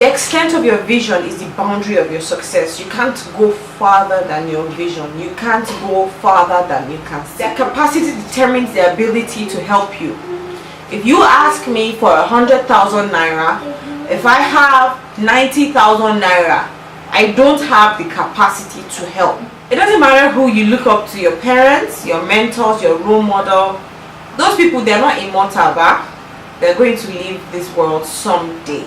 The extent of your vision is the boundary of your success. You can't go farther than your vision. You can't go farther than you can see. Their capacity determines their ability to help you. If you ask me for 100,000 naira, if I have 90,000 naira, I don't have the capacity to help. It doesn't matter who you look up to, your parents, your mentors, your role model. Those people, they're not immortal, but they're going to leave this world someday.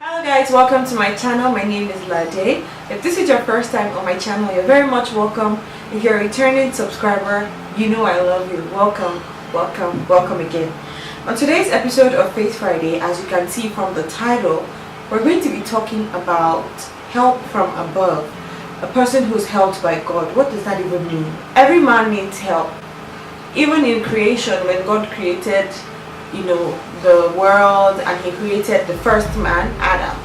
Hello guys, welcome to my channel. My name is Lade. If this is your first time on my channel, you're very much welcome. If you're a returning subscriber, you know I love you. Welcome, welcome, welcome again. On today's episode of Faith Friday, as you can see from the title, we're going to be talking about help from above. A person who's helped by God. What does that even mean? Every man needs help. Even in creation, when God created, the world, and he created the first man, Adam,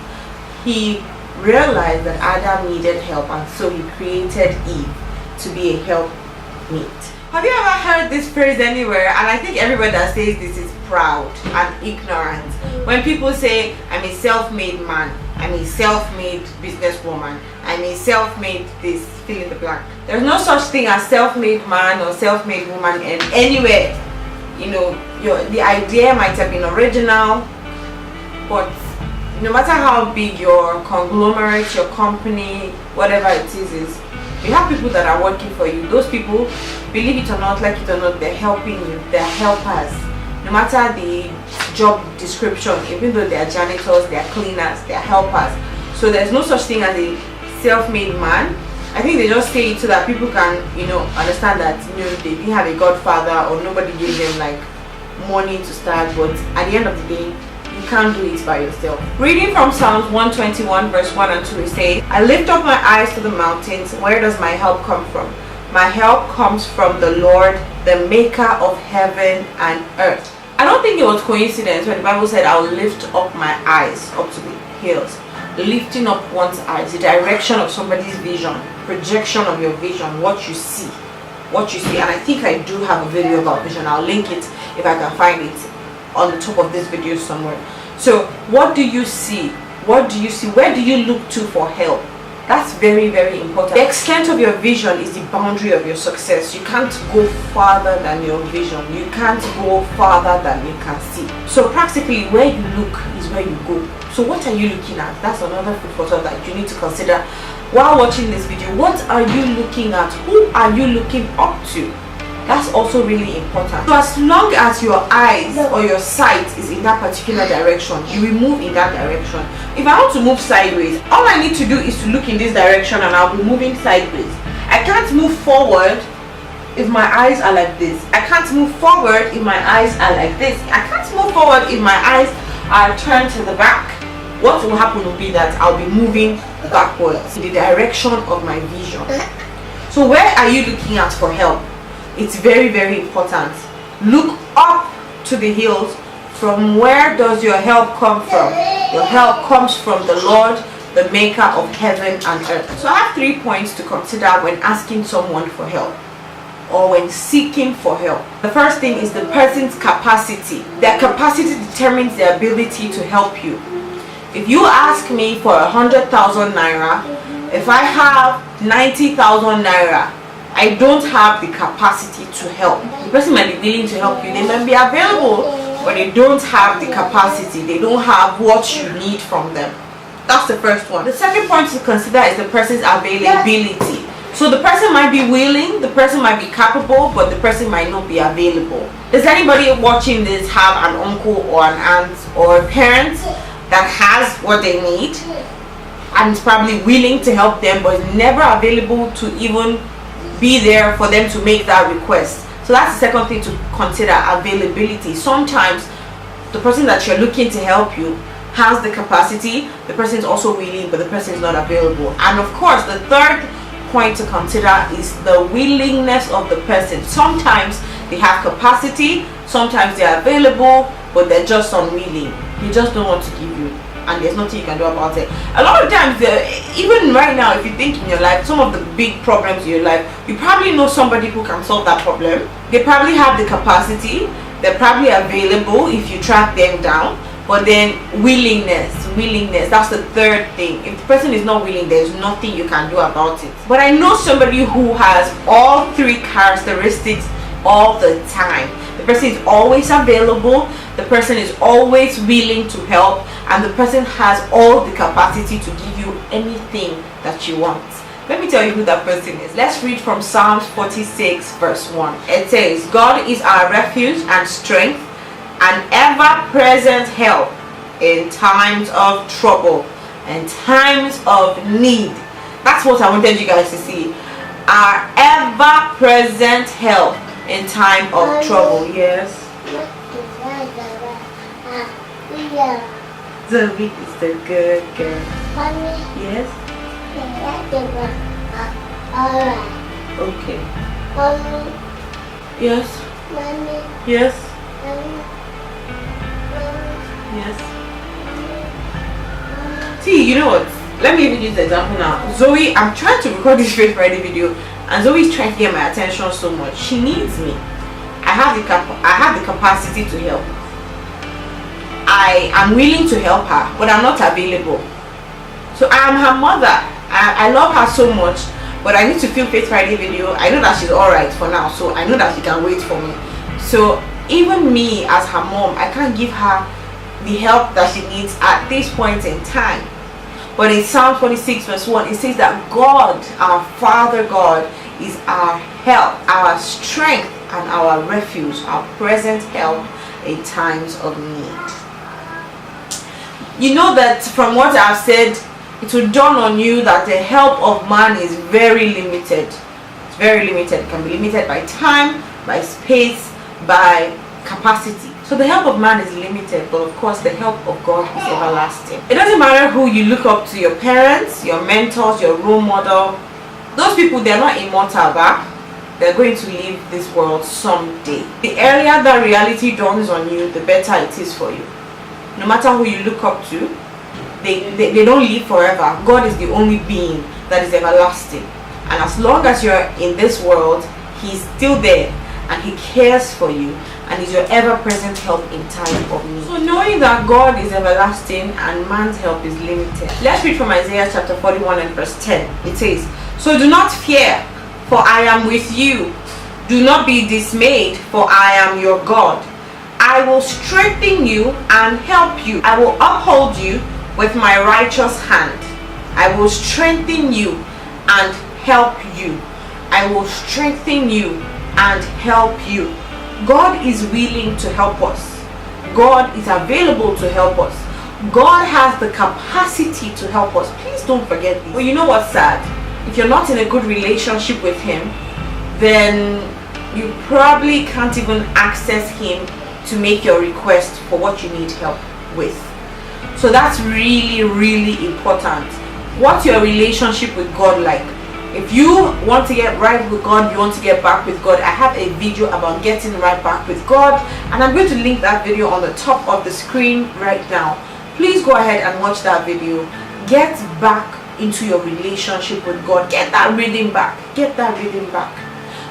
he realized that Adam needed help, and so he created Eve to be a helpmeet. Have you ever heard this phrase anywhere? And I think everybody that says this is proud and ignorant. When people say, I'm a self-made man, I'm a self-made businesswoman, I'm a self-made this, fill in the blank. There's no such thing as self-made man or self-made woman in anywhere. The idea might have been original, but no matter how big your conglomerate, your company, whatever it is, you have people that are working for you. Those people, believe it or not, like it or not, they're helping you. They're helpers. No matter the job description, even though they're janitors, they're cleaners, they're helpers. So there's no such thing as a self-made man. I think they just say it so that people can, understand that they didn't have a godfather or nobody gave them like money to start. But at the end of the day, you can't do it by yourself. Reading from Psalms 121 verse 1 and 2, it says, I lift up my eyes to the mountains. Where does my help come from? My help comes from the Lord, the maker of heaven and earth. I don't think it was coincidence when the Bible said, I'll lift up my eyes up to the hills. Lifting up one's eyes, the direction of somebody's vision, projection of your vision, what you see. And I think I do have a video about vision. I'll link it if I can find it on the top of this video somewhere. So what do you see? What do you see? Where do you look to for help? That's very, very important. The extent of your vision is the boundary of your success. You can't go farther than your vision. You can't go farther than you can see. So practically, where you look is where you go. So what are you looking at? That's another food for thought that you need to consider while watching this video. What are you looking at? Who are you looking up to? That's also really important. So as long as your eyes or your sight is in that particular direction, you will move in that direction. If I want to move sideways, all I need to do is to look in this direction and I'll be moving sideways. I can't move forward if my eyes are like this. I can't move forward if my eyes are like this. I can't move forward if my eyes are turned to the back. What will happen will be that I'll be moving backwards in the direction of my vision. So where are you looking at for help? It's very, very important. Look up to the hills. From where does your help come from? Your help comes from the Lord, the maker of heaven and earth. So I have 3 points to consider when asking someone for help or when seeking for help. The first thing is the person's capacity. Their capacity determines their ability to help you. If you ask me for 100,000 naira, if I have 90,000 naira, I don't have the capacity to help. The person might be willing to help you. They might be available, but they don't have the capacity. They don't have what you need from them. That's the first one. The second point to consider is the person's availability. So the person might be willing, the person might be capable, but the person might not be available. Does anybody watching this have an uncle or an aunt or a parent that has what they need and is probably willing to help them, but is never available to even be there for them to make that request? So that's the second thing to consider, availability. Sometimes the person that you're looking to help you has the capacity, the person is also willing, but the person is not available. And of course, the third point to consider is the willingness of the person. Sometimes they have capacity, sometimes they're available, but they're just unwilling. They just don't want to give you and there's nothing you can do about it. A lot of times, even right now, if you think in your life, some of the big problems in your life, you probably know somebody who can solve that problem. They probably have the capacity, they're probably available if you track them down. But then willingness, that's the third thing. If the person is not willing, there's nothing you can do about it. But I know somebody who has all three characteristics all the time. The person is always available, the person is always willing to help, and the person has all the capacity to give you anything that you want. Let me tell you who that person is. Let's read from Psalms 46 verse 1. It says, God is our refuge and strength, an ever-present help in times of trouble and times of need. That's what I wanted you guys to see. Our ever-present help in time of trouble. Yes. Zoe is the good girl. Yes. Okay. Yes. Yes. Yes. See, you know what? Let me even use the example now. Zoe, I'm trying to record this Faith Friday video, and Zoe is trying to get my attention so much. She needs me. I have the capacity to help. I am willing to help her, but I'm not available. So I am her mother. I love her so much, but I need to film Faith Friday video. I know that she's alright for now, so I know that she can wait for me. So even me as her mom, I can't give her the help that she needs at this point in time. But in Psalm 46 verse 1, it says that God, our Father God, is our help, our strength, and our refuge, our present help in times of need. You know that from what I've said, it will dawn on you that the help of man is very limited. It's very limited. It can be limited by time, by space, by capacity. So the help of man is limited, but of course the help of God is everlasting. It doesn't matter who you look up to, your parents, your mentors, your role model. Those people, they're not immortal, but they're going to leave this world someday. The earlier that reality dawns on you, the better it is for you. No matter who you look up to, they don't live forever. God is the only being that is everlasting. And as long as you're in this world, He's still there, and He cares for you, and is your ever-present help in time of need. So knowing that God is everlasting and man's help is limited. Let's read from Isaiah chapter 41 and verse 10. It says, so do not fear, for I am with you. Do not be dismayed, for I am your God. I will strengthen you and help you. I will uphold you with my righteous hand. I will strengthen you and help you. I will strengthen you and help you. God is willing to help us. God is available to help us. God has the capacity to help us. Please don't forget this. But you know what's sad? If you're not in a good relationship with Him, then you probably can't even access Him to make your request for what you need help with. So that's really, really important. What's your relationship with God like? If you want to get right with God, you want to get back with God, I have a video about getting right back with God, and I'm going to link that video on the top of the screen right now. Please go ahead and watch that video. Get back into your relationship with God. Get that rhythm back. Get that rhythm back,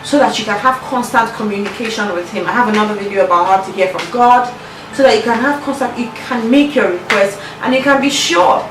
so that you can have constant communication with Him. I have another video about how to hear from God, so that you can have constant, you can make your requests, and you can be sure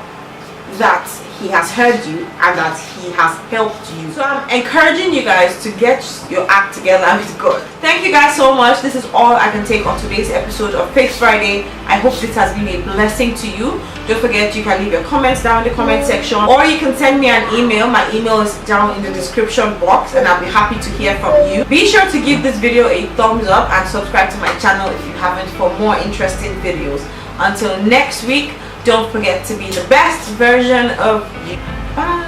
that He has heard you and that He has helped you. So I'm encouraging you guys to get your act together with God. Thank you guys so much. This is all I can take on today's episode of Faith Friday. I hope this has been a blessing to you. Don't forget, you can leave your comments down in the comment section, or you can send me an email. My email is down in the description box, and I'll be happy to hear from you. Be sure to give this video a thumbs up and subscribe to my channel if you haven't, for more interesting videos. Until next week, don't forget to be the best version of you. Bye.